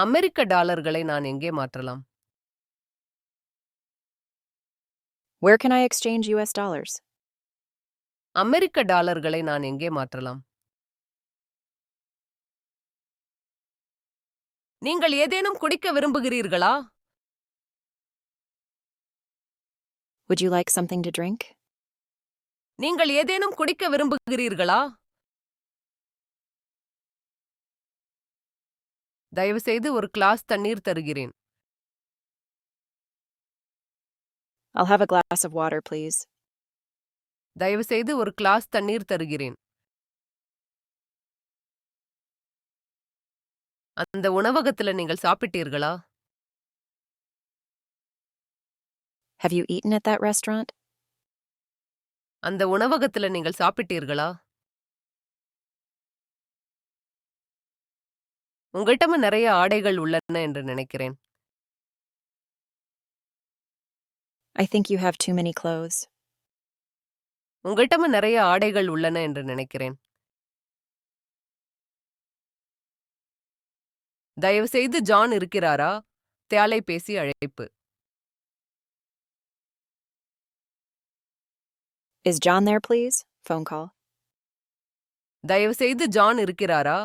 அமெரிக்க டாலர்களை நான் எங்கே மாற்றலாம்? Where can I exchange US dollars? அமெரிக்க டாலர்களை நான் எங்கே மாற்றலாம்? நீங்கள் ஏதேனும் குடிக்க விரும்புகிறீர்களா? Would you like something to drink? நீங்கள் ஏதேனும் குடிக்க விரும்புகிறீர்களா? தயவுசெய்து ஒரு கிளாஸ் தண்ணீர் தருகிறேன். I'll have a glass of water, please. தயவுசெய்து ஒரு கிளாஸ் தண்ணீர் தருகிறேன். அந்த உணவகத்துல நீங்கள் சாப்பிட்டீர்களா? Have you eaten at that restaurant? அந்த உணவகத்துல நீங்கள் சாப்பிட்டீர்களா? உங்கள்கிட்ட நிறைய ஆடைகள் உள்ளன என்று நினைக்கிறேன். I think you have too many clothes. உங்கள்கிட்ட நிறைய ஆடைகள் உள்ளன என்று நினைக்கிறேன். தயவுசெய்து ஜான் இருக்கிறாரா? தொலைபேசி அழைப்பு. Is John there, please? Phone call. தயவுசெய்து ஜான் இருக்கிறாரா?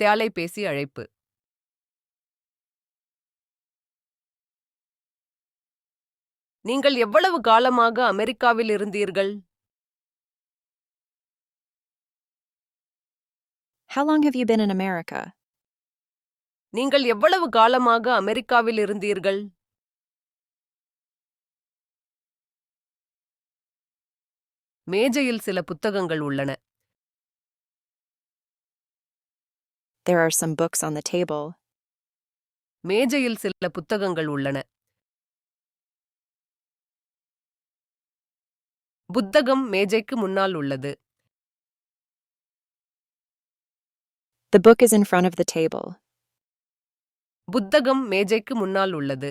தொலைபேசி அழைப்பு. நீங்கள் எவ்வளவு காலமாக அமெரிக்காவில் இருந்தீர்கள்? How long have you been in America? நீங்கள் எவ்வளவு காலமாக அமெரிக்காவில் இருந்தீர்கள்? மேஜையில் சில புத்தகங்கள் உள்ளன. There are some books on the table. மேஜையில் சில புத்தகங்கள் உள்ளன. புத்தகம் மேஜைக்கு முன்னால் உள்ளது. The book is in front of the table. புத்தகம் மேஜைக்கு முன்னால் உள்ளது.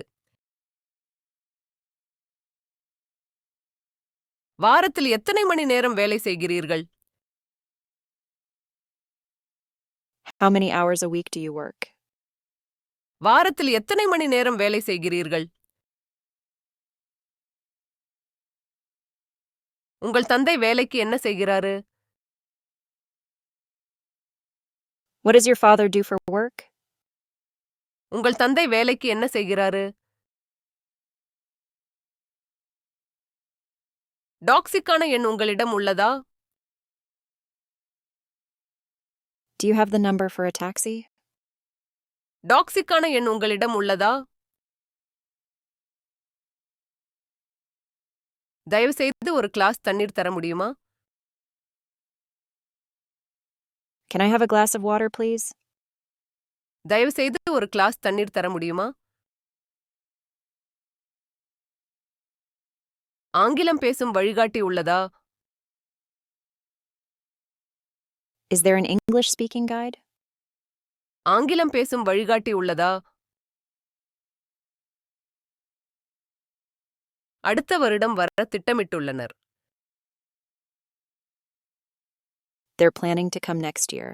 வாரத்தில் எத்தனை மணி நேரம் வேலை செய்கிறீர்கள்? How many hours a week do you work? வாரத்தில் எத்தனை மணி நேரம் வேலை செய்கிறீர்கள்? உங்கள் தந்தை வேலைக்கு என்ன செய்கிறாரு? What does your father do for work? உங்கள் தந்தை வேலைக்கு என்ன செய்கிறாரு? டாக்ஸிக்கான எண் உங்களிடம் உள்ளதா? Do you have the number for a taxi? டாக்ஸிக்கான எண் உங்களிடம் உள்ளதா? தயவுசெய்து ஒரு கிளாஸ் தண்ணீர் தர முடியுமா? Can I have a glass of water, please? தயவுசெய்து ஒரு கிளாஸ் தண்ணீர் தர முடியுமா? ஆங்கிலம் பேசும் வழிகாட்டி உள்ளதா? Is there an English-speaking guide? ஆங்கிலம் பேசும் வழிகாட்டி உள்ளதா? அடுத்த வருடம் வர திட்டமிட்டுள்ளனர். They're planning to come next year.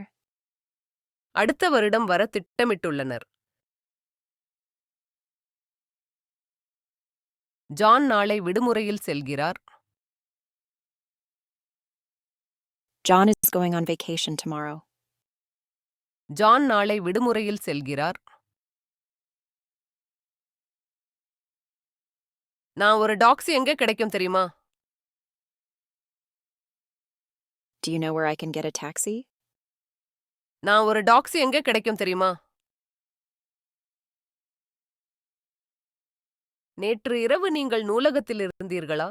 அடுத்த வருடம் வர திட்டமிட்டுள்ளனர். ஜான் நாளை விடுமுறையில் செல்கிறார். John is going on vacation tomorrow. John நாளை விடுமுறையில் செல்கிறார். நான் ஒரு டாக்ஸி எங்கே கிடைக்கும் தெரியுமா? Do you know where I can get a taxi? நான் ஒரு டாக்ஸி எங்கே கிடைக்கும் தெரியுமா? நேற்று இரவு நீங்கள் நூலகத்தில் இருந்தீர்களா?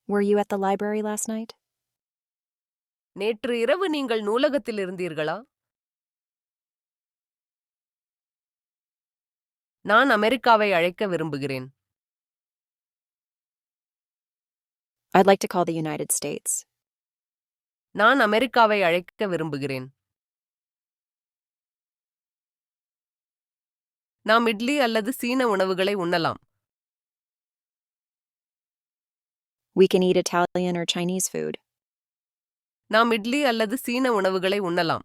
Were you at the library last night? நேற்று இரவு நீங்கள் நூலகத்தில் இருந்தீர்களா? நான் அமெரிக்காவை அழைக்க விரும்புகிறேன். I'd like to call the United States. நான் அமெரிக்காவை அழைக்க விரும்புகிறேன். நாம் இட்லி அல்லது சீன உணவுகளை உண்ணலாம். We can eat Italian or Chinese food. நாம் இட்லி அல்லது சீன உணவுகளை உண்ணலாம்.